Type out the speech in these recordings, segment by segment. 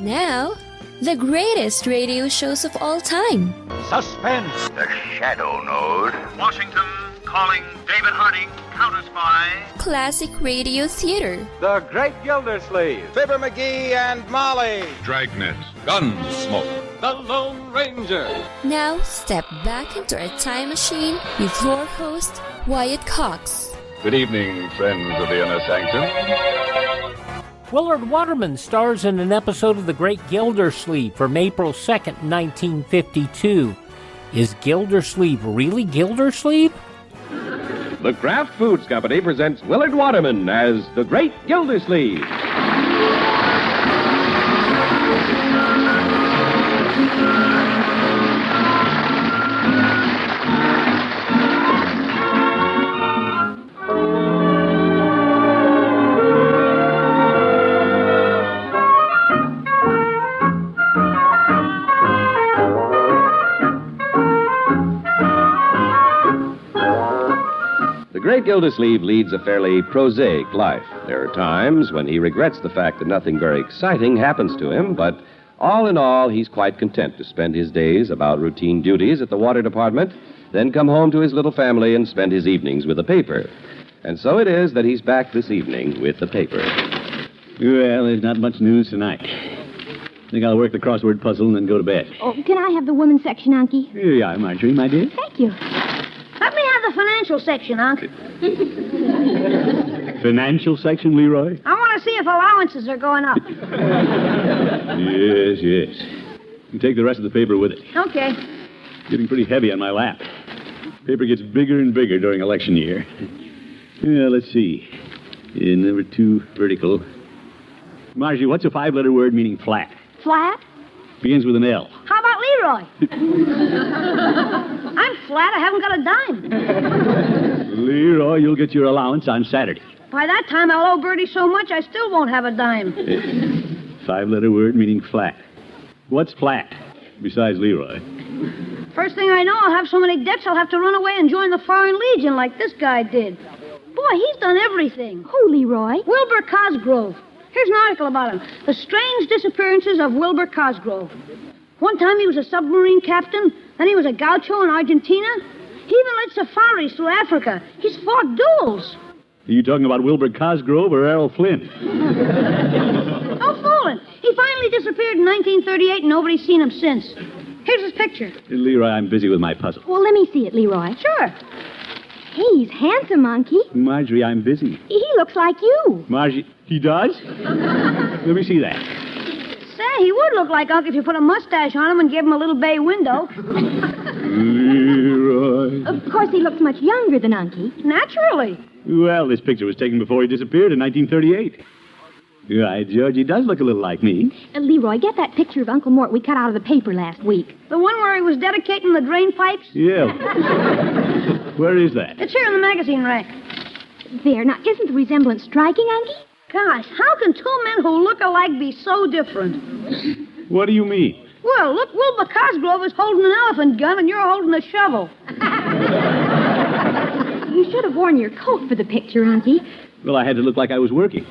Now, the greatest radio shows of all time. Suspense. The Shadow Node. Washington calling David Harding, counter-spy. Classic radio theater. The Great-Gildersleeve. Fibber McGee and Molly. Dragnet. Gunsmoke. The Lone Ranger. Now, step back into a time machine with your host, Wyatt Cox. Good evening, friends of the Inner Sanctum. Willard Waterman stars in an episode of The Great-Gildersleeve from April 2nd, 1952. Is Gildersleeve really Gildersleeve? The Kraft Foods Company presents Willard Waterman as the Great-Gildersleeve. The Great Gildersleeve leads a fairly prosaic life. There are times when he regrets the fact that nothing very exciting happens to him, but all in all, he's quite content to spend his days about routine duties at the water department, then come home to his little family and spend his evenings with the paper. And so it is that he's back this evening with the paper. Well, there's not much news tonight. I think I'll work the crossword puzzle and then go to bed. Oh, can I have the women's section, Unky? Here you are, Marjorie, my dear. Thank you. Let me have the financial section, Unc. Financial section, Leroy? I want to see if allowances are going up. Yes. You take the rest of the paper with it. Okay. Getting pretty heavy on my lap. Paper gets bigger and bigger during election year. Yeah, let's see. Number 2, vertical. Marjorie, what's a 5-letter word meaning flat? Flat? Begins with an L. How about Leroy? I'm flat. I haven't got a dime. Leroy, you'll get your allowance on Saturday. By that time, I'll owe Bertie so much I still won't have a dime. 5-letter word meaning flat. What's flat, besides Leroy? First thing I know, I'll have so many debts I'll have to run away and join the Foreign Legion like this guy did. Boy, he's done everything. Who, Leroy? Wilbur Cosgrove. Here's an article about him. The Strange Disappearances of Wilbur Cosgrove. One time he was a submarine captain, then he was a gaucho in Argentina. He even led safaris through Africa. He's fought duels. Are you talking about Wilbur Cosgrove or Errol Flynn? No fooling. He finally disappeared in 1938 and nobody's seen him since. Here's his picture. Leroy, I'm busy with my puzzle. Well, let me see it, Leroy. Sure. Hey, he's handsome, Unky. Marjorie, I'm busy. He looks like you. Marjorie, he does? Let me see that. Say, he would look like Unc if you put a mustache on him and gave him a little bay window. Leroy. Of course, he looks much younger than Unky. Naturally. Well, this picture was taken before he disappeared in 1938. Right, George, he does look a little like me. Leroy, get that picture of Uncle Mort we cut out of the paper last week. The one where he was dedicating the drain pipes? Yeah. Where is that? It's here in the magazine rack. There. Now, isn't the resemblance striking, Unky? Gosh, how can two men who look alike be so different? What do you mean? Well, look, Wilbur Cosgrove is holding an elephant gun and you're holding a shovel. You should have worn your coat for the picture, Unky. Well, I had to look like I was working.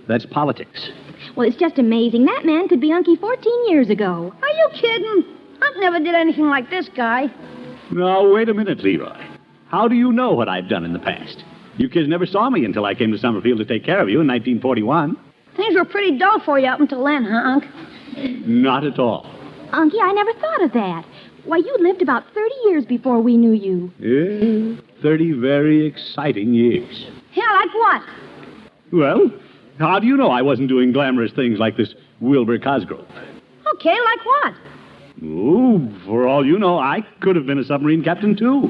That's politics. Well, it's just amazing. That man could be Unky 14 years ago. Are you kidding? Unc never did anything like this guy. Now, wait a minute, Leroy. How do you know what I've done in the past? You kids never saw me until I came to Summerfield to take care of you in 1941. Things were pretty dull for you up until then, huh, Unc? Not at all. Unky, I never thought of that. Why, you lived about 30 years before we knew you. Yeah, 30 very exciting years. Yeah, like what? Well, how do you know I wasn't doing glamorous things like this Wilbur Cosgrove? Okay, like what? Oh, for all you know, I could have been a submarine captain, too.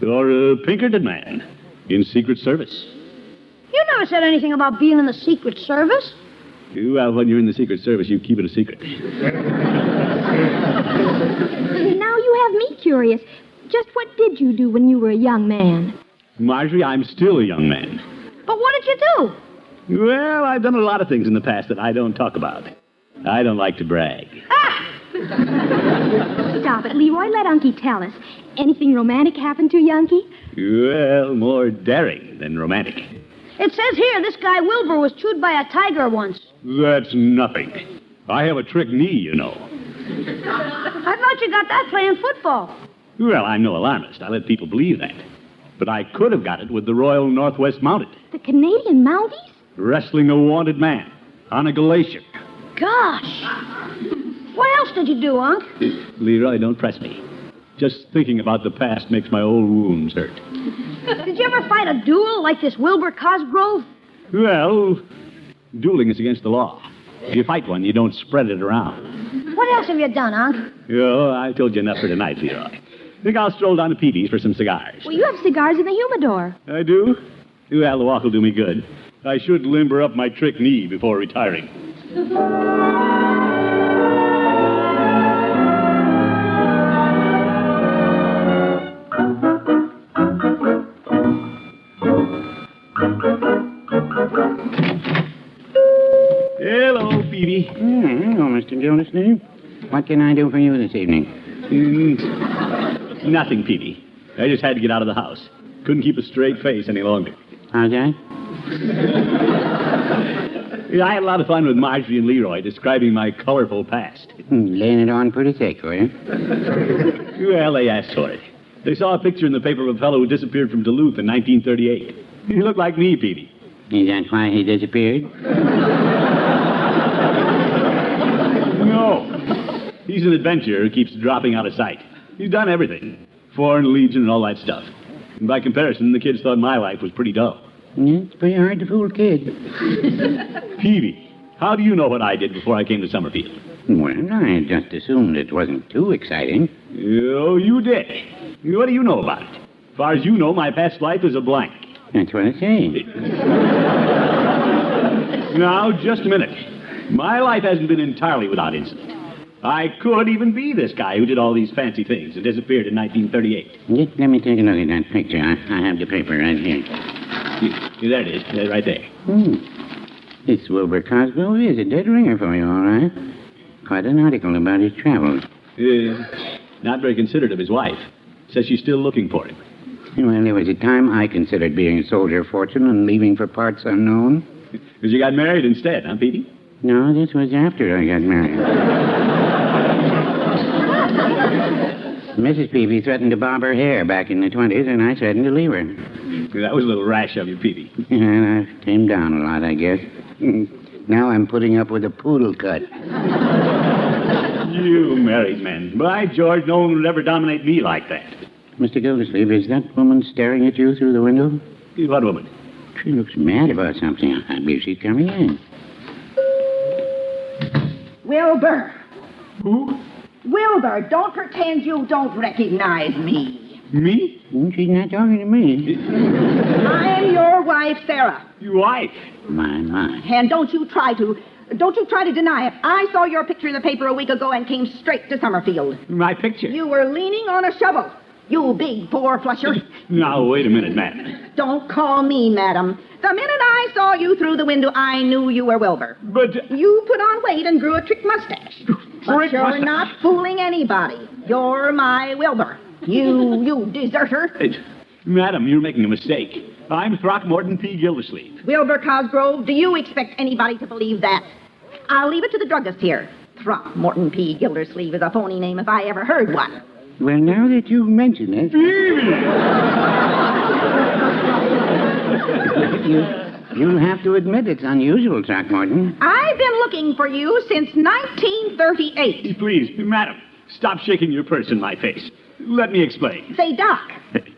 Or a Pinkerton man in Secret Service. You never said anything about being in the Secret Service. Well, when you're in the Secret Service, you keep it a secret. Now you have me curious. Just what did you do when you were a young man? Marjorie, I'm still a young man. But what did you do? Well, I've done a lot of things in the past that I don't talk about. I don't like to brag. Ah! Stop it, Leroy. Let Unky tell us. Anything romantic happen to you, Unky? Well, more daring than romantic. It says here this guy Wilbur was chewed by a tiger once. That's nothing. I have a trick knee, you know. I thought you got that playing football. Well, I'm no alarmist. I let people believe that. But I could have got it with the Royal Northwest Mounted, The Canadian Mounties? wrestling a wanted man on a glacier. Gosh. What else did you do, Unc? Leroy, don't press me. Just thinking about the past makes my old wounds hurt. Did you ever fight a duel like this Wilbur Cosgrove? Well, dueling is against the law. If you fight one, you don't spread it around. What else have you done, Unc? Oh, I told you enough for tonight, Leroy. Think I'll stroll down to Peavy's for some cigars. Well, you have cigars in the humidor. I do? Well, the walk will do me good. I should limber up my trick knee before retiring. Hello, Peavy. Hello, Mr. Gildersleeve. What can I do for you this evening? Nothing, Peavy. I just had to get out of the house. Couldn't keep a straight face any longer. How's that? Yeah, I had a lot of fun with Marjorie and Leroy describing my colorful past. Laying it on pretty thick, were you? Well, they asked for it. They saw a picture in the paper of a fellow who disappeared from Duluth in 1938. He looked like me, Peavy. Is that why he disappeared? No. He's an adventurer who keeps dropping out of sight. He's done everything. Foreign Legion and all that stuff. And by comparison, the kids thought my life was pretty dull. Yeah, it's pretty hard to fool kids. Peavy, how do you know what I did before I came to Summerfield? Well, I just assumed it wasn't too exciting. Oh, you did. What do you know about it? As far as you know, my past life is a blank. That's what I say. Now, just a minute. My life hasn't been entirely without incident. I could even be this guy who did all these fancy things and disappeared in 1938. Just let me take a look at that picture. I have the paper right here. There it is, right there. This Wilbur Cosgrove is a dead ringer for you, all right. Quite an article about his travels. Not very considerate of his wife. Says she's still looking for him. Well, there was a time I considered being a soldier of fortune and leaving for parts unknown. Because you got married instead, huh, Petey? No, this was after I got married. Mrs. Peavy threatened to bob her hair back in the 20s, and I threatened to leave her. That was a little rash of you, Petey. Yeah, I came down a lot, I guess. Now I'm putting up with a poodle cut. You married men. By George, no one would ever dominate me like that. Mr. Gildersleeve, is that woman staring at you through the window? What woman? She looks mad about something. I believe she's coming in. Wilbur. Who? Wilbur, don't pretend you don't recognize me. Me? She's not talking to me. I am your wife, Sarah. Your wife? My. And don't you try to deny it. I saw your picture in the paper a week ago and came straight to Summerfield. My picture? You were leaning on a shovel. You big four-flusher. Now, wait a minute, madam. Don't call me madam. The minute I saw you through the window, I knew you were Wilbur. But... You put on weight and grew a trick mustache. But you're not fooling anybody. You're my Wilbur. You deserter. Madam, you're making a mistake. I'm Throckmorton P. Gildersleeve. Wilbur Cosgrove, do you expect anybody to believe that? I'll leave it to the druggist here. Throckmorton P. Gildersleeve is a phony name if I ever heard one. Well, now that you've mentioned it... You'll have to admit it's unusual, Throckmorton. I've been looking for you since 1938. Please, madam, stop shaking your purse in my face. Let me explain. Say, Doc.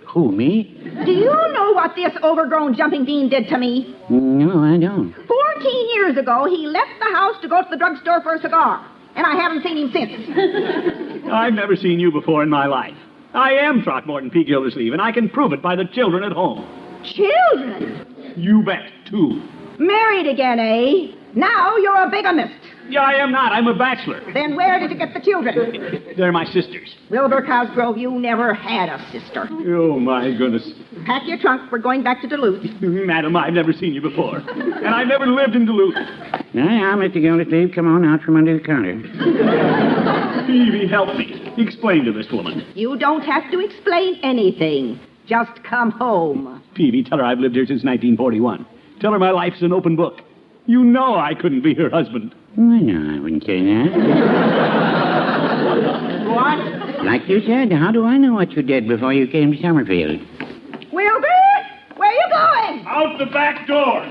Who, me? Do you know what this overgrown jumping bean did to me? No, I don't. 14 years ago, he left the house to go to the drugstore for a cigar. And I haven't seen him since. I've never seen you before in my life. I am Throckmorton P. Gildersleeve, and I can prove it by the children at home. Children? You bet, too. Married again, eh? Now you're a bigamist. Yeah, I am not. I'm a bachelor. Then where did you get the children? They're my sisters. Wilbur Cosgrove, you never had a sister. Oh, my goodness. Pack your trunk. We're going back to Duluth. Madam, I've never seen you before. And I've never lived in Duluth. Now, Mr. Gildersleeve, come on out from under the counter. Peavy, help me. Explain to this woman. You don't have to explain anything. Just come home. Peavy, tell her I've lived here since 1941. Tell her my life's an open book. You know I couldn't be her husband. Well, no, I wouldn't say that. What? Like you said, how do I know what you did before you came to Summerfield? Wilbur, where you going? Out the back door.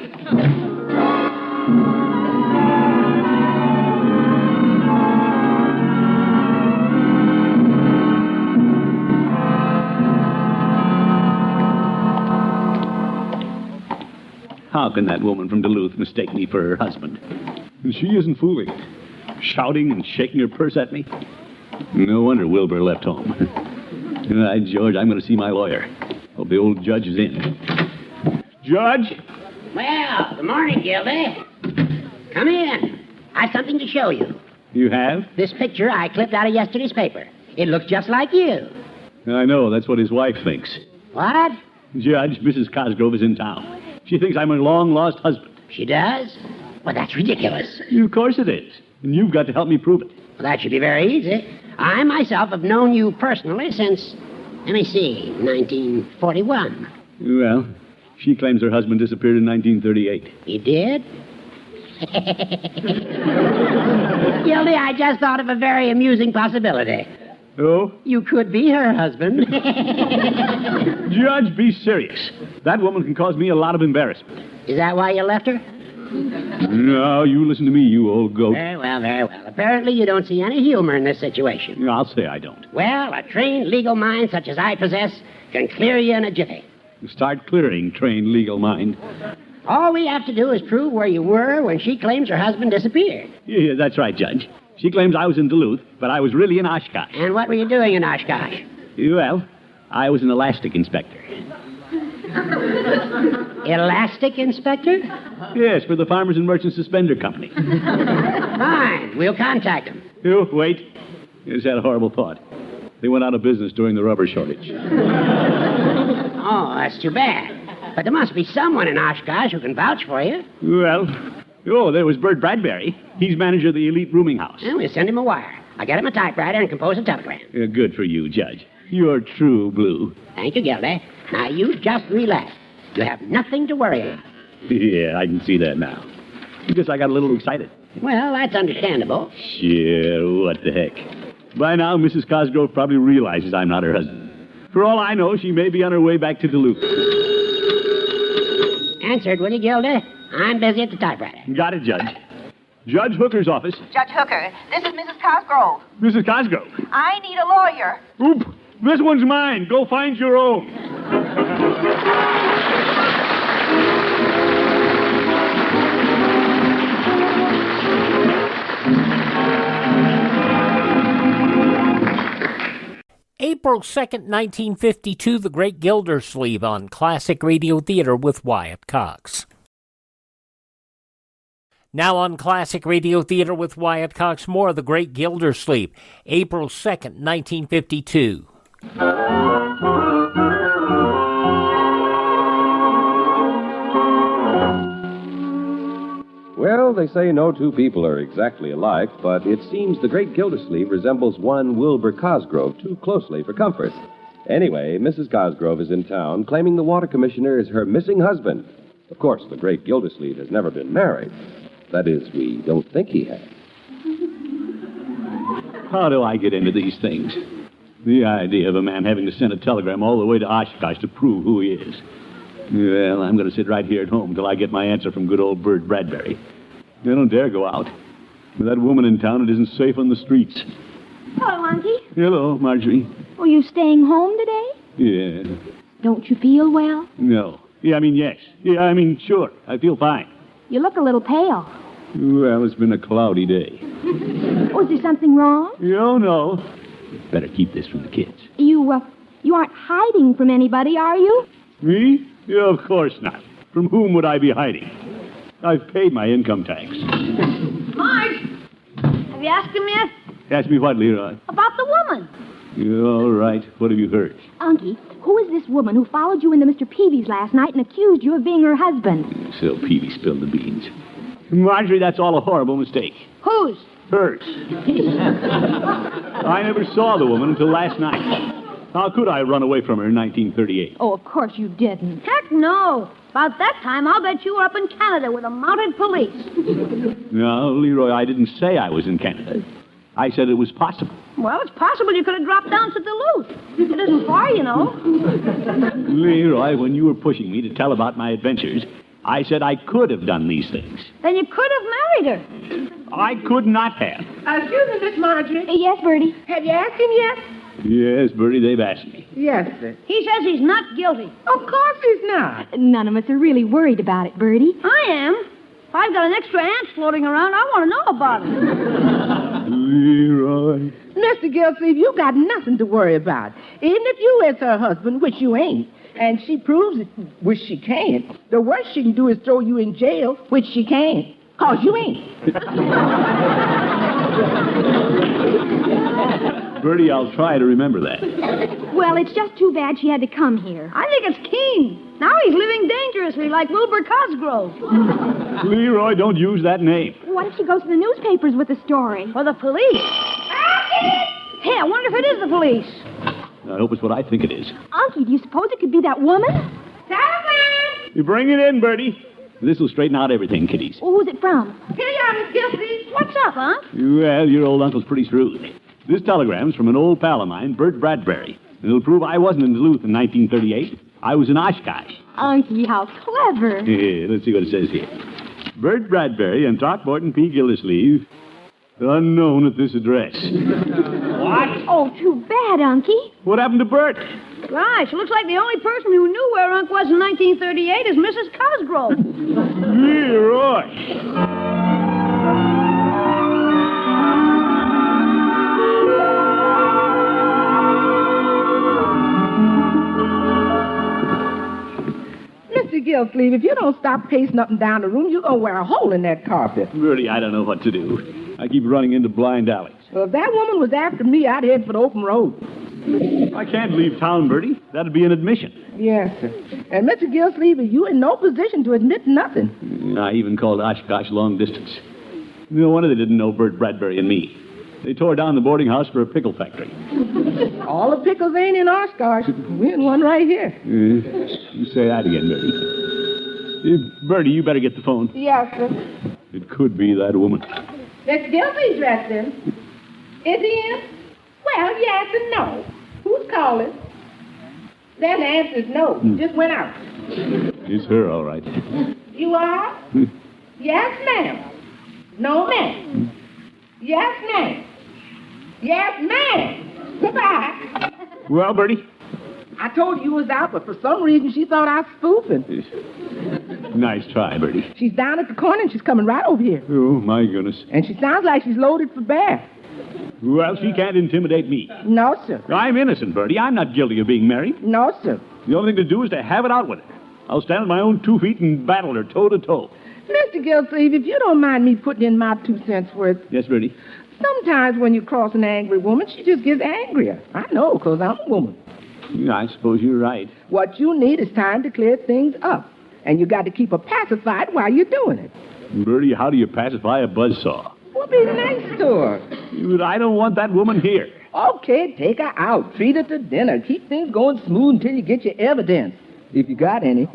How can that woman from Duluth mistake me for her husband? And she isn't fooling. Shouting and shaking her purse at me. No wonder Wilbur left home. All right, George, I'm going to see my lawyer. Hope the old judge is in. Judge? Well, good morning, Gildy. Come in. I've something to show you. You have? This picture I clipped out of yesterday's paper. It looks just like you. I know. That's what his wife thinks. What? Judge, Mrs. Cosgrove is in town. She thinks I'm her long-lost husband. She does? Well, that's ridiculous. Of course it is. And you've got to help me prove it. Well, that should be very easy. I myself have known you personally since, let me see, 1941. Well, she claims her husband disappeared in 1938. He did? Gildy, I just thought of a very amusing possibility. Oh? You could be her husband. Judge, be serious. That woman can cause me a lot of embarrassment. Is that why you left her? No, you listen to me, you old goat. Very well, very well. Apparently you don't see any humor in this situation. I'll say I don't. Well, a trained legal mind such as I possess can clear you in a jiffy. Start clearing, trained legal mind. All we have to do is prove where you were when she claims her husband disappeared. Yeah, that's right, Judge. She claims I was in Duluth, but I was really in Oshkosh. And what were you doing in Oshkosh? Well, I was an elastic inspector. Elastic inspector? Yes, for the Farmers and Merchants Suspender Company. Fine. We'll contact them. Oh, wait. I just had a horrible thought. They went out of business during the rubber shortage. Oh, that's too bad. But there must be someone in Oshkosh who can vouch for you. Well, there was Bert Bradbury. He's manager of the elite rooming house. Well, we'll send him a wire. I'll get him a typewriter and compose a telegram. Good for you, Judge. You're true blue. Thank you, Gildy. Now, you just relax. You have nothing to worry about. Yeah, I can see that now. I guess I got a little excited. Well, that's understandable. Sure, what the heck. By now, Mrs. Cosgrove probably realizes I'm not her husband. For all I know, she may be on her way back to Duluth. Answered, will you, Gildy? I'm busy at the typewriter. Got it, Judge. Judge Hooker's office. Judge Hooker, this is Mrs. Cosgrove. Mrs. Cosgrove. I need a lawyer. Oop! This one's mine. Go find your own. April 2nd, 1952, The Great Gildersleeve on Classic Radio Theater with Wyatt Cox. Now on Classic Radio Theater with Wyatt Cox, more of The Great Gildersleeve, April 2nd, 1952. Well, they say no two people are exactly alike, but it seems the great Gildersleeve resembles one Wilbur Cosgrove too closely for comfort. Anyway, Mrs. Cosgrove is in town claiming the water commissioner is her missing husband. Of course, the great Gildersleeve has never been married. That is, we don't think he has. How do I get into these things? The idea of a man having to send a telegram all the way to Oshkosh to prove who he is. Well, I'm going to sit right here at home till I get my answer from good old Bert Bradbury. I don't dare go out. With that woman in town, it isn't safe on the streets. Hello, Unky. Hello, Marjorie. Are you staying home today? Yeah. Don't you feel well? No. Yeah, I mean, yes. Yeah, I mean, sure. I feel fine. You look a little pale. Well, it's been a cloudy day. Was there something wrong? Oh, no. Better keep this from the kids. You aren't hiding from anybody, are you? Me? Yeah, of course not. From whom would I be hiding? I've paid my income tax. Marge, have you asked him yet? Ask me what, Leroy? About the woman. All right. What have you heard? Unky, who is this woman who followed you into Mr. Peavy's last night and accused you of being her husband? So Peavy spilled the beans. Marjorie, that's all a horrible mistake. Whose? Hers. I never saw the woman until last night. How could I run away from her in 1938? Oh, of course you didn't. Heck no. About that time, I'll bet you were up in Canada with a mounted police. No, Leroy, I didn't say I was in Canada. I said it was possible. Well, it's possible you could have dropped down to Duluth. It isn't far, you know. Leroy, when you were pushing me to tell about my adventures, I said I could have done these things. Then you could have married her. I could not have. Excuse me, Miss Marjorie. Yes, Bertie. Have you asked him yet? Yes, Bertie, they've asked me. Yes, sir. He says he's not guilty. Of course he's not. None of us are really worried about it, Bertie. I am. If I've got an extra ant floating around, I want to know about it. Leroy. Mr. Gildersleeve, you got nothing to worry about. Even if you is her husband, which you ain't, and she proves it, which she can't, the worst she can do is throw you in jail, which she can't, 'cause you ain't. Bertie, I'll try to remember that. Well, it's just too bad she had to come here. I think it's keen. Now he's living dangerously like Wilbur Cosgrove. Leroy, don't use that name. What if she goes to the newspapers with the story? Or the police. Hey, I wonder if it is the police. I hope it's what I think it is. Unky, do you suppose it could be that woman? Telephone! You bring it in, Bertie. This will straighten out everything, kiddies. Well, who's it from? Here you are, Miss Gildersleeve. What's up, huh? Well, your old uncle's pretty shrewd. This telegram's from an old pal of mine, Bert Bradbury. It'll prove I wasn't in Duluth in 1938. I was in Oshkosh. Unky, how clever. Yeah, let's see what it says here. Bert Bradbury and Throckmorton P. Gildersleeve, unknown at this address. What? Oh, too bad, Unky. What happened to Bert? Gosh, it looks like the only person who knew where Unc was in 1938 is Mrs. Cosgrove. Leroy. Mr. Gildersleeve, if you don't stop pacing up and down the room, you're going to wear a hole in that carpet. Bertie, I don't know what to do. I keep running into blind alleys. Well, if that woman was after me, I'd head for the open road. I can't leave town, Bertie. That'd be an admission. Yes, sir. And Mr. Gildersleeve, you in no position to admit nothing. I even called Oshkosh long distance. No wonder they didn't know Bert Bradbury and me. They tore down the boarding house for a pickle factory. All the pickles ain't in Oshkosh. We're in one right here. You say that again, Bertie. Bertie, you better get the phone. Yes, sir. It could be that woman. Mr. Gildersleeve's dressed in. Is he in? Well, yes and no. Who's calling? Then the answer is no. Just went out. It's her, all right. You are? Yes, ma'am. No, ma'am. Yes, ma'am. Yes, ma'am. Goodbye. Well, Bertie? I told you was out, but for some reason she thought I was spoofing. Nice try, Bertie. She's down at the corner and she's coming right over here. Oh, my goodness. And she sounds like she's loaded for bear. Well, she can't intimidate me. No, sir. I'm innocent, Bertie. I'm not guilty of being married. No, sir. The only thing to do is to have it out with her. I'll stand on my own 2 feet and battle her toe to toe. Mr. Gildersleeve, if you don't mind me putting in my 2 cents worth. Yes, Bertie? Sometimes when you cross an angry woman, she just gets angrier. I know, because I'm a woman. Yeah, I suppose you're right. What you need is time to clear things up. And you got to keep her pacified while you're doing it. Bertie, how do you pacify a buzzsaw? Well, be nice to her. But I don't want that woman here. Okay, take her out. Treat her to dinner. Keep things going smooth until you get your evidence. If you got any.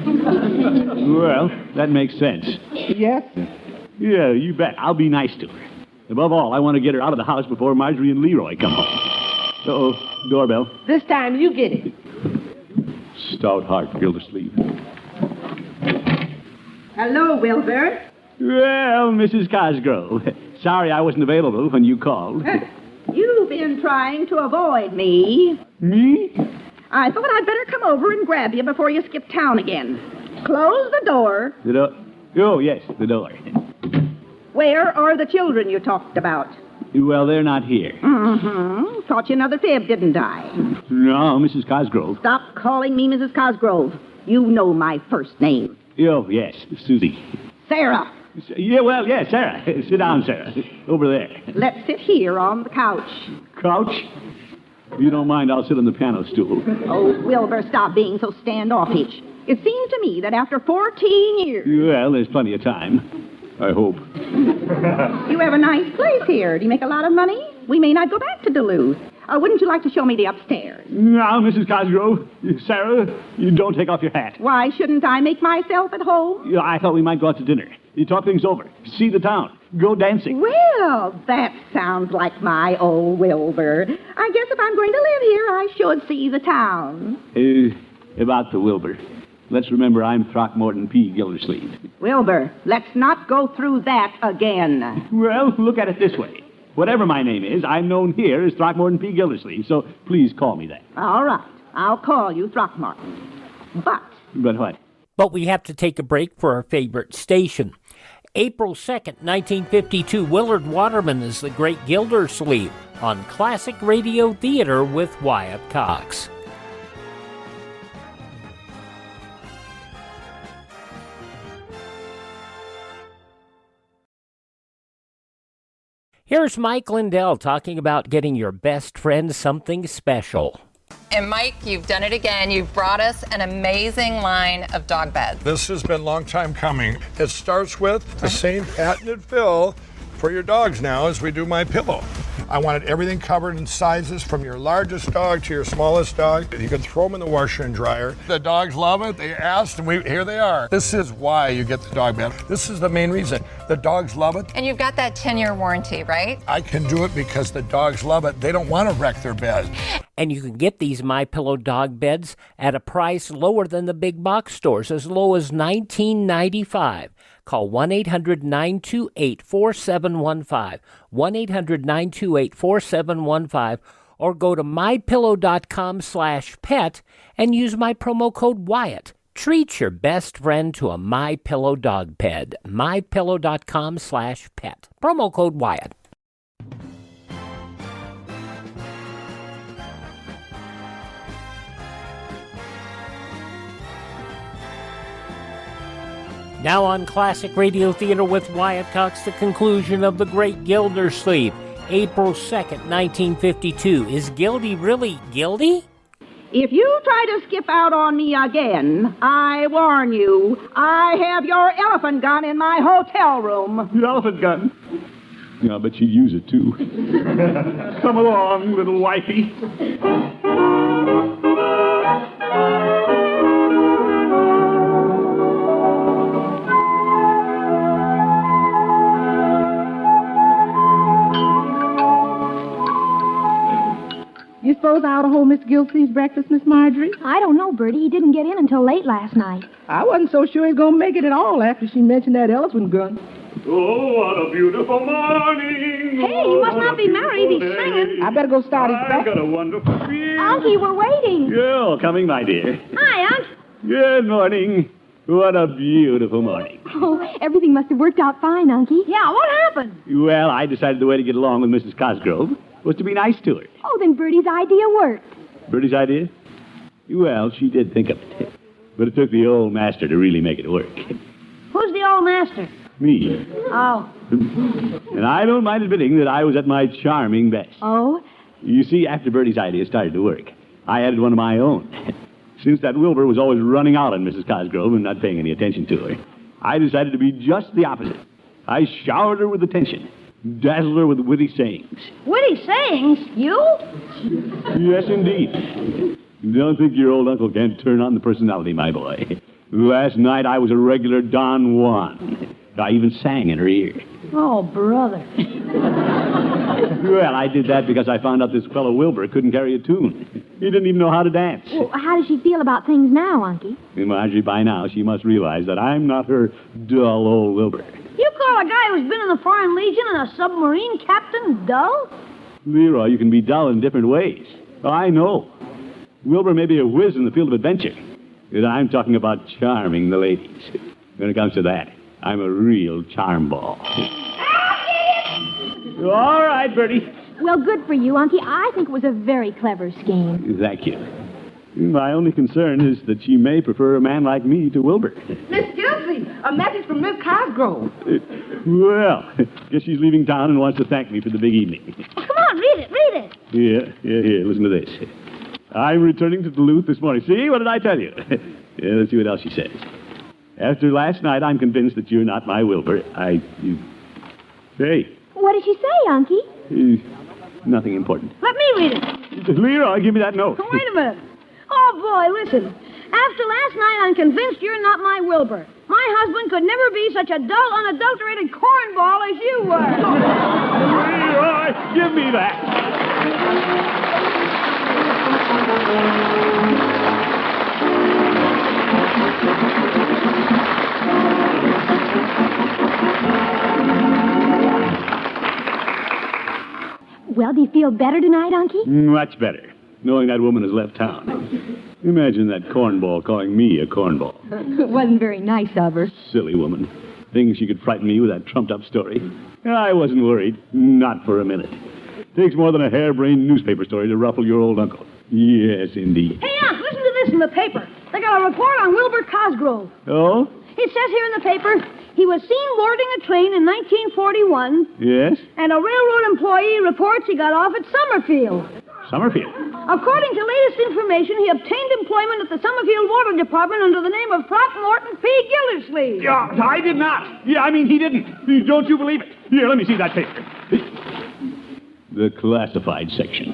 Well, that makes sense. Yes, sir. Yeah, you bet. I'll be nice to her. Above all, I want to get her out of the house before Marjorie and Leroy come home. Uh-oh, doorbell. This time you get it. Stout heart, Gildersleeve. Hello, Wilbur. Well, Mrs. Cosgrove. Sorry I wasn't available when you called. You've been trying to avoid me. Me? I thought I'd better come over and grab you before you skip town again. Close the door. The door? Oh, yes, the door. Where are the children you talked about? Well, they're not here. Mm-hmm. Taught you another fib, didn't I? No, Mrs. Cosgrove. Stop calling me Mrs. Cosgrove. You know my first name. Oh, yes, Susie. Sarah. Yeah, well, yes, Sarah. Sit down, Sarah. Over there. Let's sit here on the couch. Couch? If you don't mind, I'll sit on the piano stool. Oh, Wilbur, stop being so standoffish. It seems to me that after 14 years... Well, there's plenty of time. I hope. You have a nice place here. Do you make a lot of money? We may not go back to Duluth. Wouldn't you like to show me the upstairs? Now, Mrs. Cosgrove, Sarah, you don't take off your hat. Why shouldn't I make myself at home? Yeah, I thought we might go out to dinner. You talk things over. See the town. Go dancing. Well, that sounds like my old Wilbur. I guess if I'm going to live here, I should see the town. About the Wilbur. Let's remember I'm Throckmorton P. Gildersleeve. Wilbur, let's not go through that again. Well, look at it this way. Whatever my name is, I'm known here as Throckmorton P. Gildersleeve, so please call me that. All right. I'll call you Throckmorton. But what? But we have to take a break for our favorite station. April 2nd, 1952, Willard Waterman is the Great Gildersleeve on Classic Radio Theater with Wyatt Cox. Here's Mike Lindell talking about getting your best friend something special. And Mike, you've done it again. You've brought us an amazing line of dog beds. This has been a long time coming. It starts with the same patented fill for your dogs now as we do my pillow. I wanted everything covered in sizes from your largest dog to your smallest dog. You can throw them in the washer and dryer. The dogs love it. They asked, and here they are. This is why you get the dog bed. This is the main reason. The dogs love it. And you've got that 10-year warranty, right? I can do it because the dogs love it. They don't want to wreck their bed. And you can get these MyPillow dog beds at a price lower than the big box stores, as low as $19.95. Call 1-800-928-4715, 1-800-928-4715, or go to mypillow.com/pet and use my promo code Wyatt. Treat your best friend to a MyPillow dog bed, mypillow.com/pet. Promo code Wyatt. Now on Classic Radio Theater with Wyatt Cox, the conclusion of The Great Gildersleeve, April 2nd, 1952. Is Gildy really Gildy? If you try to skip out on me again, I warn you, I have your elephant gun in my hotel room. Your elephant gun? Yeah, I bet she'd use it, too. Come along, little wifey. You suppose I ought to hold Miss Gildersleeve's breakfast, Miss Marjorie? I don't know, Bertie. He didn't get in until late last night. I wasn't so sure he was going to make it at all after she mentioned that elephant gun. Oh, what a beautiful morning. Hey, he must not be married. He's singing. I better go start his I've breakfast. got a wonderful feeling. Unky, we're waiting. You're coming, my dear. Hi, Unc. Good morning. What a beautiful morning. Oh, everything must have worked out fine, Unky. Yeah, what happened? Well, I decided the way to get along with Mrs. Cosgrove was to be nice to her. Oh, then Bertie's idea worked. Bertie's idea? Well, she did think of it. But it took the old master to really make it work. Who's the old master? Me. Oh. And I don't mind admitting that I was at my charming best. Oh? You see, after Bertie's idea started to work, I added one of my own. Since that Wilbur was always running out on Mrs. Cosgrove and not paying any attention to her, I decided to be just the opposite. I showered her with attention, dazzled her with witty sayings. Witty sayings? You? Yes, indeed. Don't think your old uncle can't turn on the personality, my boy. Last night I was a regular Don Juan. I even sang in her ear. Oh, brother. Well, I did that because I found out this fellow Wilbur couldn't carry a tune. He didn't even know how to dance. Well, how does she feel about things now, Unky? Marjorie, by now, she must realize that I'm not her dull old Wilbur. You call a guy who's been in the Foreign Legion and a submarine captain dull? Leroy, you can be dull in different ways. Oh, I know. Wilbur may be a whiz in the field of adventure, but I'm talking about charming the ladies. When it comes to that, I'm a real charm ball. All right, Bertie. Well, good for you, Unky. I think it was a very clever scheme. Thank you. My only concern is that she may prefer a man like me to Wilbur. Miss Gildersleeve, a message from Miss Cosgrove. Well, guess she's leaving town and wants to thank me for the big evening. Come on, read it, read it. Here, listen to this. I'm returning to Duluth this morning. See, what did I tell you? Let's see what else she says. After last night, I'm convinced that you're not my Wilbur. Hey. What did she say, Unky? Nothing important. Let me read it. Leroy, give me that note. Wait a minute. Oh, boy, listen. After last night, I'm convinced you're not my Wilbur. My husband could never be such a dull, unadulterated cornball as you were. Leroy, give me that. Well, do you feel better tonight, Unky? Much better, knowing that woman has left town. Imagine that cornball calling me a cornball. It wasn't very nice of her. Silly woman. Thinking she could frighten me with that trumped-up story. I wasn't worried. Not for a minute. Takes more than a harebrained newspaper story to ruffle your old uncle. Yes, indeed. Hey, Unc, listen to this in the paper. They got a report on Wilbur Cosgrove. Oh? It says here in the paper, he was seen boarding a train in 1941, Yes? and a railroad employee reports he got off at Summerfield. Summerfield? According to latest information, he obtained employment at the Summerfield Water Department under the name of Throckmorton P. Gildersleeve. Yeah, I did not. Yeah, I mean, he didn't. Don't you believe it? Here, let me see that paper. The classified section.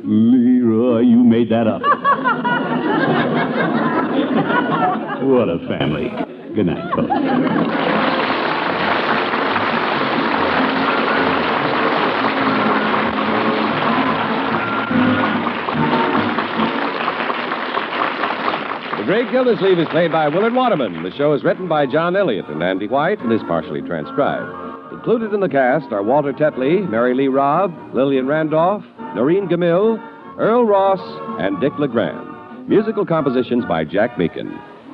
Leroy, you made that up. What a family. Good night, folks. The Great Gildersleeve is played by Willard Waterman. The show is written by John Elliott and Andy White and is partially transcribed. Included in the cast are Walter Tetley, Mary Lee Robb, Lillian Randolph, Noreen Gamil, Earl Ross, and Dick LeGrand. Musical compositions by Jack Meakin.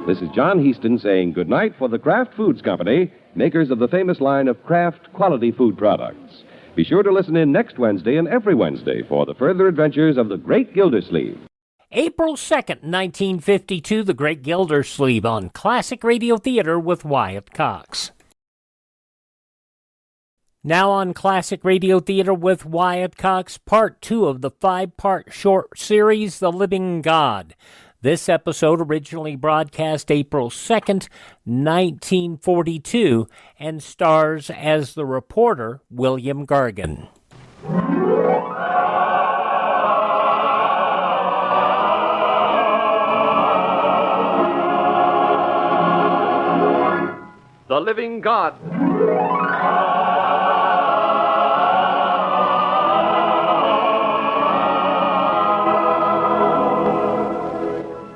This is John Heaston saying goodnight for the Kraft Foods Company, makers of the famous line of Kraft quality food products. Be sure to listen in next Wednesday and every Wednesday for the further adventures of the Great Gildersleeve. April 2nd, 1952, The Great Gildersleeve on Classic Radio Theater with Wyatt Cox. Now on Classic Radio Theater with Wyatt Cox, Part 2 of the 5-part short series, The Living God. This episode originally broadcast April 2nd, 1942, and stars as the reporter William Gargan. The Living God.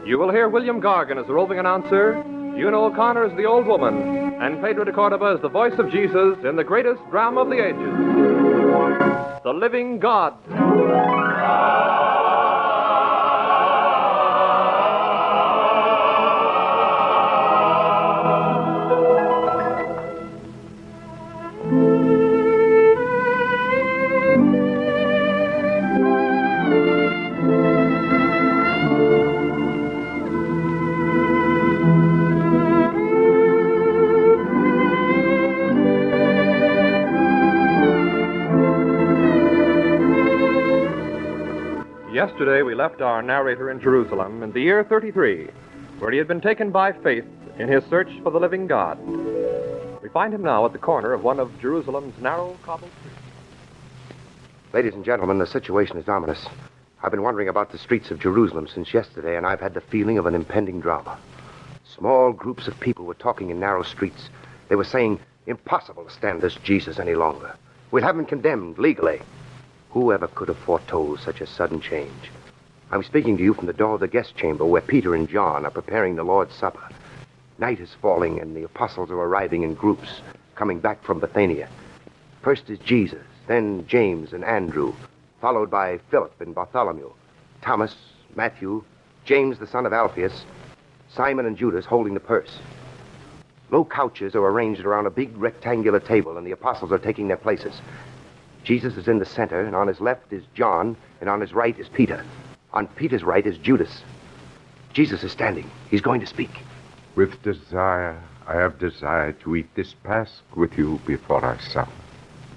You will hear William Gargan as the roving announcer, Una O'Connor as the old woman, and Pedro de Cordova as the voice of Jesus in the greatest drama of the ages, The Living God. Yesterday, we left our narrator in Jerusalem in the year 33, where he had been taken by faith in his search for the living God. We find him now at the corner of one of Jerusalem's narrow cobbled streets. Ladies and gentlemen, the situation is ominous. I've been wandering about the streets of Jerusalem since yesterday, and I've had the feeling of an impending drama. Small groups of people were talking in narrow streets. They were saying, impossible to stand this Jesus any longer. We'll have him condemned legally. Whoever could have foretold such a sudden change? I'm speaking to you from the door of the guest chamber where Peter and John are preparing the Lord's Supper. Night is falling and the apostles are arriving in groups, coming back from Bethania. First is Jesus, then James and Andrew, followed by Philip and Bartholomew, Thomas, Matthew, James the son of Alphaeus, Simon and Judas holding the purse. Low couches are arranged around a big rectangular table and the apostles are taking their places. Jesus is in the center, and on his left is John, and on his right is Peter. On Peter's right is Judas. Jesus is standing. He's going to speak. With desire, I have desired to eat this Pasch with you before I suffer.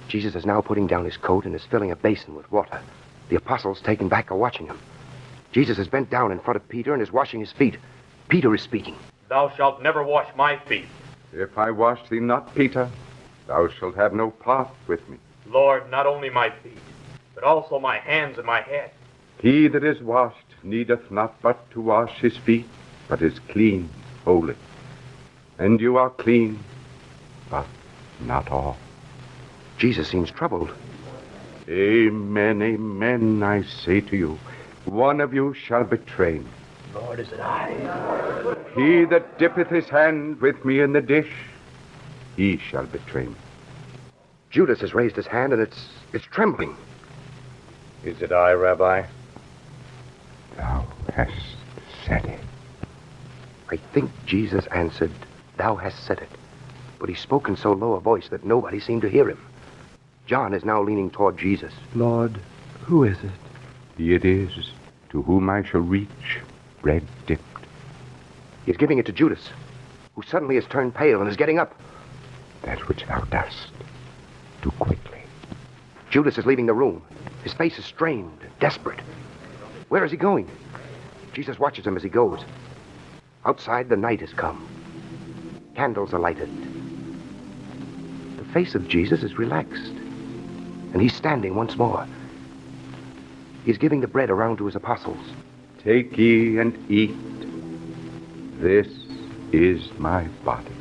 Jesus is now putting down his coat and is filling a basin with water. The apostles, taken back, are watching him. Jesus is bent down in front of Peter and is washing his feet. Peter is speaking. Thou shalt never wash my feet. If I wash thee not, Peter, thou shalt have no part with me. Lord, not only my feet, but also my hands and my head. He that is washed needeth not but to wash his feet, but is clean, holy. And you are clean, but not all. Jesus seems troubled. Amen, amen, I say to you, one of you shall betray me. Lord, is it I? He that dippeth his hand with me in the dish, he shall betray me. Judas has raised his hand, and it's trembling. Is it I, Rabbi? Thou hast said it. I think Jesus answered, "Thou hast said it." But he spoke in so low a voice that nobody seemed to hear him. John is now leaning toward Jesus. Lord, who is it? It is to whom I shall reach bread dipped. He's giving it to Judas, who suddenly has turned pale and is getting up. That which thou dost, do quickly. Judas is leaving the room. His face is strained, desperate. Where is he going? Jesus watches him as he goes. Outside, the night has come. Candles are lighted. The face of Jesus is relaxed, and he's standing once more. He's giving the bread around to his apostles. Take ye and eat. This is my body.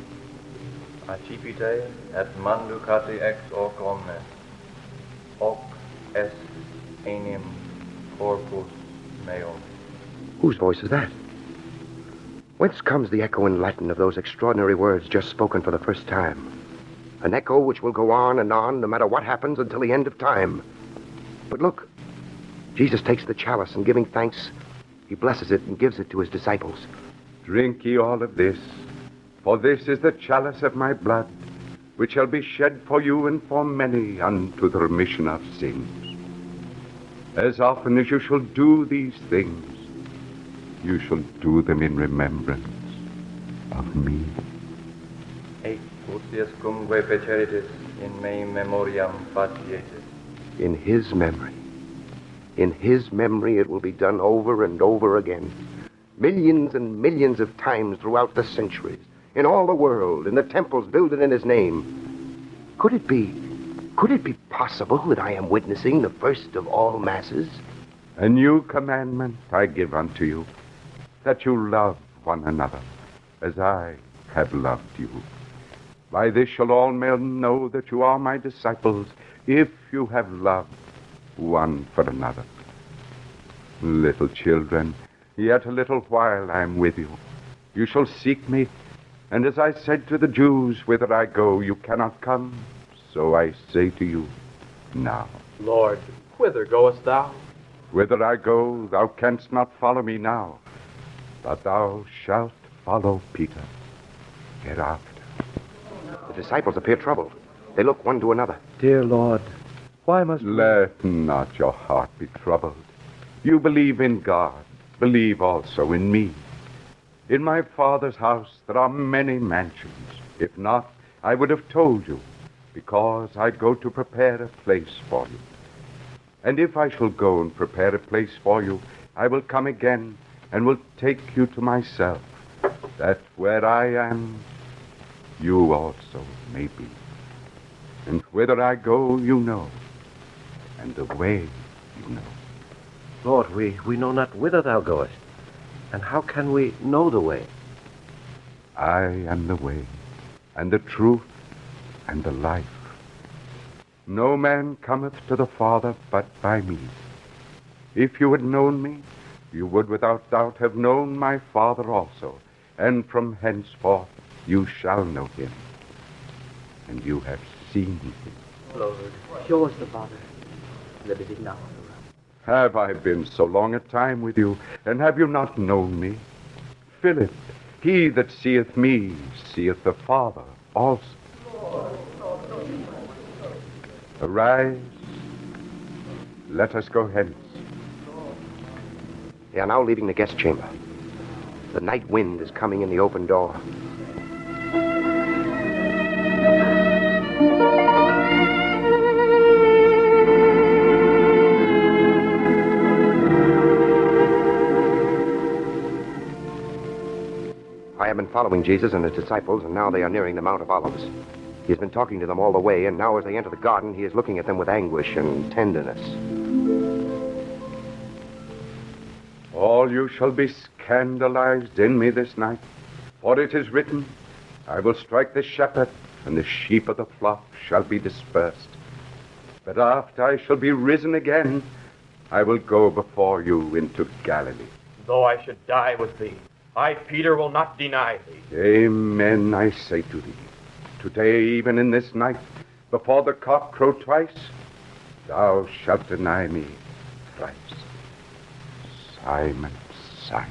Accipite et manducati ex hoc omnes, hoc est enim corpus meum. Whose voice is that? Whence comes the echo in Latin of those extraordinary words just spoken for the first time? An echo which will go on, no matter what happens, until the end of time. But look, Jesus takes the chalice, and giving thanks, he blesses it and gives it to his disciples. Drink ye all of this, for this is the chalice of my blood, which shall be shed for you and for many unto the remission of sins. As often as you shall do these things, you shall do them in remembrance of me. Et utiuscumque feceritis in me memoriam faciete. In his memory. In his memory it will be done over and over again. Millions and millions of times throughout the centuries. In all the world, in the temples builded in his name. Could it be possible that I am witnessing the first of all masses? A new commandment I give unto you, that you love one another, as I have loved you. By this shall all men know that you are my disciples, if you have love one for another. Little children, yet a little while I am with you. You shall seek me, and as I said to the Jews, whither I go, you cannot come, so I say to you now. Lord, whither goest thou? Whither I go, thou canst not follow me now, but thou shalt follow Peter hereafter. The disciples appear troubled. They look one to another. Dear Lord, why must Let not your heart be troubled. You believe in God, believe also in me. In my Father's house there are many mansions. If not, I would have told you, because I go to prepare a place for you. And if I shall go and prepare a place for you, I will come again and will take you to myself, that where I am, you also may be. And whither I go, you know, and the way you know. Lord, we know not whither thou goest, and how can we know the way? I am the way, and the truth, and the life. No man cometh to the Father but by me. If you had known me, you would without doubt have known my Father also, and from henceforth you shall know him, and you have seen him. Lord, show us the Father, that it is now. Have I been so long a time with you, and have you not known me? Philip, he that seeth me, seeth the Father also. Arise, let us go hence. They are now leaving the guest chamber. The night wind is coming in the open door. I have been following Jesus and his disciples, and now they are nearing the Mount of Olives. He has been talking to them all the way, and now as they enter the garden, he is looking at them with anguish and tenderness. All you shall be scandalized in me this night, for it is written, I will strike the shepherd, and the sheep of the flock shall be dispersed. But after I shall be risen again, I will go before you into Galilee. Though I should die with thee, I, Peter, will not deny thee. Amen, I say to thee. Today, even in this night, before the cock crow twice, thou shalt deny me thrice. Simon, Simon,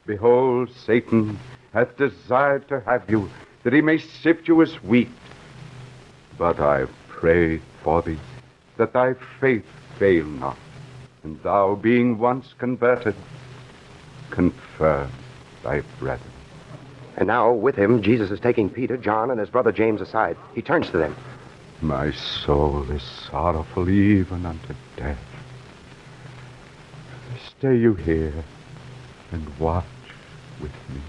behold, Satan hath desired to have you, that he may sift you as wheat. But I pray for thee, that thy faith fail not, and thou, being once converted, confirm thy brethren. And now, with him, Jesus is taking Peter, John, and his brother James aside. He turns to them. My soul is sorrowful even unto death. Stay you here and watch with me.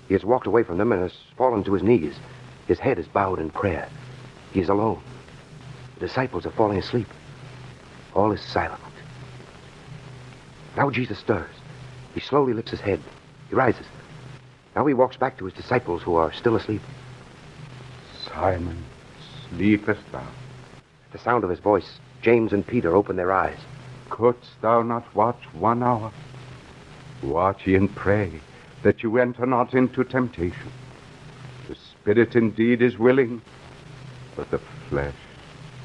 He has walked away from them and has fallen to his knees. His head is bowed in prayer. He is alone. The disciples are falling asleep. All is silent. Now Jesus stirs. He slowly lifts his head. He rises. Now he walks back to his disciples who are still asleep. Simon, sleepest thou? At the sound of his voice, James and Peter open their eyes. Couldst thou not watch 1 hour? Watch ye and pray, that you enter not into temptation. The spirit indeed is willing, but the flesh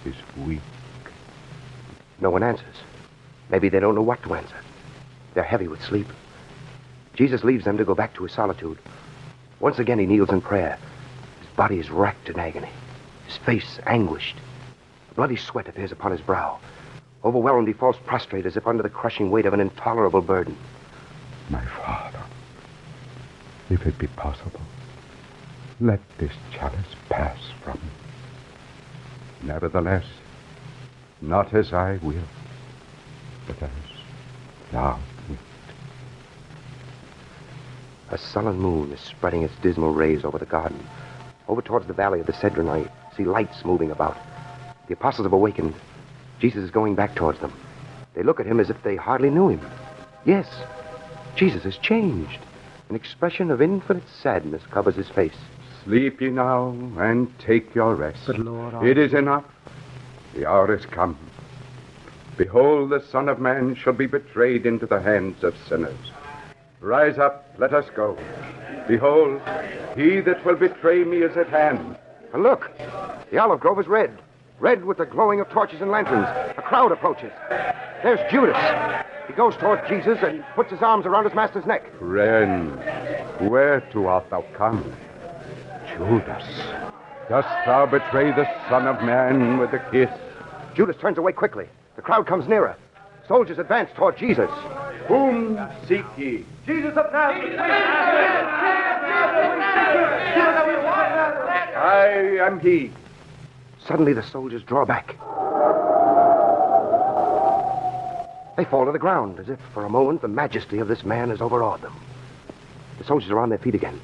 is weak. No one answers. Maybe they don't know what to answer. They're heavy with sleep. Jesus leaves them to go back to his solitude. Once again he kneels in prayer. His body is racked in agony. His face anguished. A bloody sweat appears upon his brow. Overwhelmed, he falls prostrate as if under the crushing weight of an intolerable burden. My Father, if it be possible, let this chalice pass from me. Nevertheless, not as I will, but as thou wilt. A sullen moon is spreading its dismal rays over the garden. Over towards the valley of the Cedron, I see lights moving about. The apostles have awakened. Jesus is going back towards them. They look at him as if they hardly knew him. Yes, Jesus has changed. An expression of infinite sadness covers his face. Sleep ye now, and take your rest. But Lord, it is enough. The hour is come. Behold, the Son of Man shall be betrayed into the hands of sinners. Rise up, let us go. Behold, he that will betray me is at hand. And look, the olive grove is red. Red with the glowing of torches and lanterns. A crowd approaches. There's Judas. He goes toward Jesus and puts his arms around his master's neck. Friend, whereto art thou come? Judas, dost thou betray the Son of Man with a kiss? Judas turns away quickly. The crowd comes nearer. Soldiers advance toward Jesus. Whom seek ye? Jesus of Nazareth! I am he. Suddenly the soldiers draw back. They fall to the ground as if for a moment the majesty of this man has overawed them. The soldiers are on their feet again.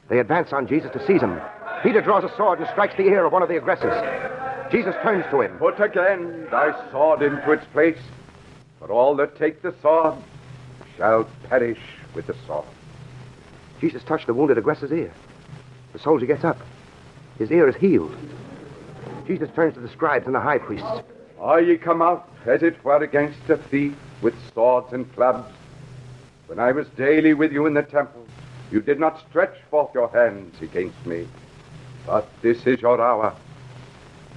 They advance on Jesus to seize him. Peter draws a sword and strikes the ear of one of the aggressors. Jesus turns to him. Put again thy sword into its place, for all that take the sword shall perish with the sword. Jesus touched the wounded aggressor's ear. The soldier gets up. His ear is healed. Jesus turns to the scribes and the high priests. Are ye come out, as it were, against a thief with swords and clubs? When I was daily with you in the temple, you did not stretch forth your hands against me. But this is your hour,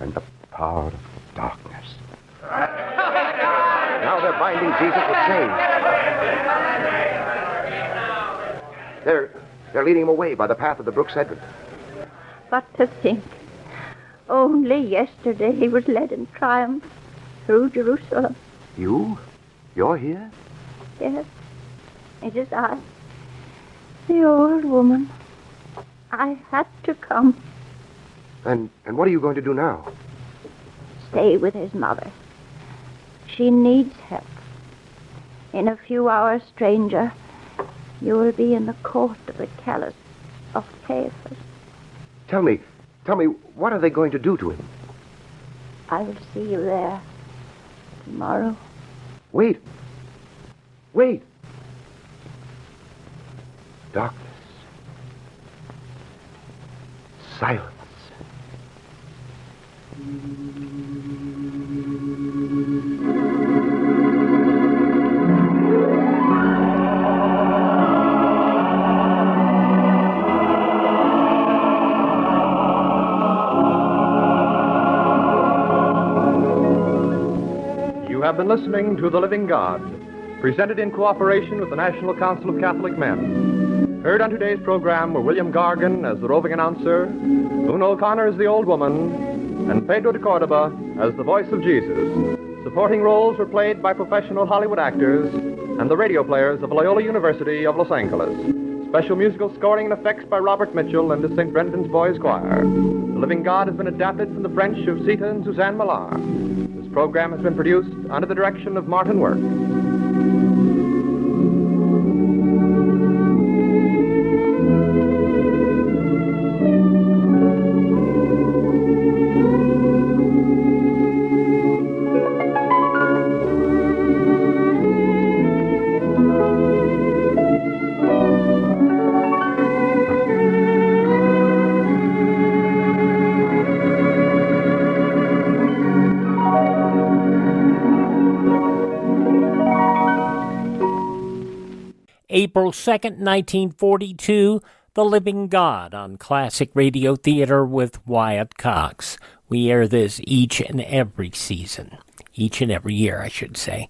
and the power of darkness. Now they're binding Jesus with chains. They're leading him away by the path of the brook Cedron. What to think? Only yesterday he was led in triumph through Jerusalem. You? You're here? Yes, it is I, the old woman. I had to come. And what are you going to do now? Stay with his mother. She needs help. In a few hours, stranger, you will be in the court of the Caliphs of Caiaphas. Tell me, what are they going to do to him? I will see you there tomorrow. Wait. Darkness. Silence. You have been listening to The Living God, presented in cooperation with the National Council of Catholic Men. Heard on today's program were William Gargan as the roving announcer, Una O'Connor as the old woman, and Pedro de Cordova as the voice of Jesus. Supporting roles were played by professional Hollywood actors and the radio players of Loyola University of Los Angeles. Special musical scoring and effects by Robert Mitchell and the St. Brendan's Boys Choir. The Living God has been adapted from the French of Sita and Suzanne Millard. This program has been produced under the direction of Martin Work. April 2nd, 1942, The Living God on Classic Radio Theater with Wyatt Cox. We air this each and every season. Each and every year, I should say.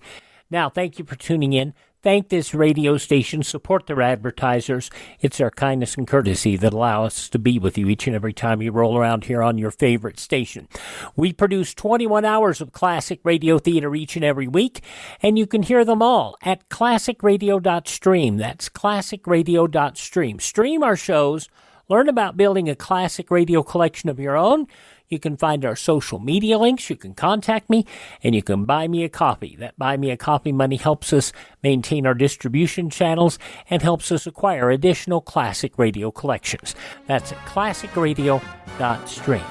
Now, thank you for tuning in. Thank this radio station. Support their advertisers. It's their kindness and courtesy that allow us to be with you each and every time you roll around here on your favorite station. We produce 21 hours of classic radio theater each and every week, and you can hear them all at classicradio.stream. That's classicradio.stream. Stream our shows. Learn about building a classic radio collection of your own. You can find our social media links, you can contact me, and you can buy me a copy. That buy me a copy money helps us maintain our distribution channels and helps us acquire additional classic radio collections. That's at classicradio.stream.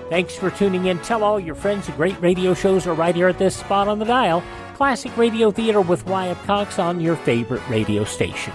Thanks for tuning in. Tell all your friends the great radio shows are right here at this spot on the dial. Classic Radio Theater with Wyatt Cox on your favorite radio station.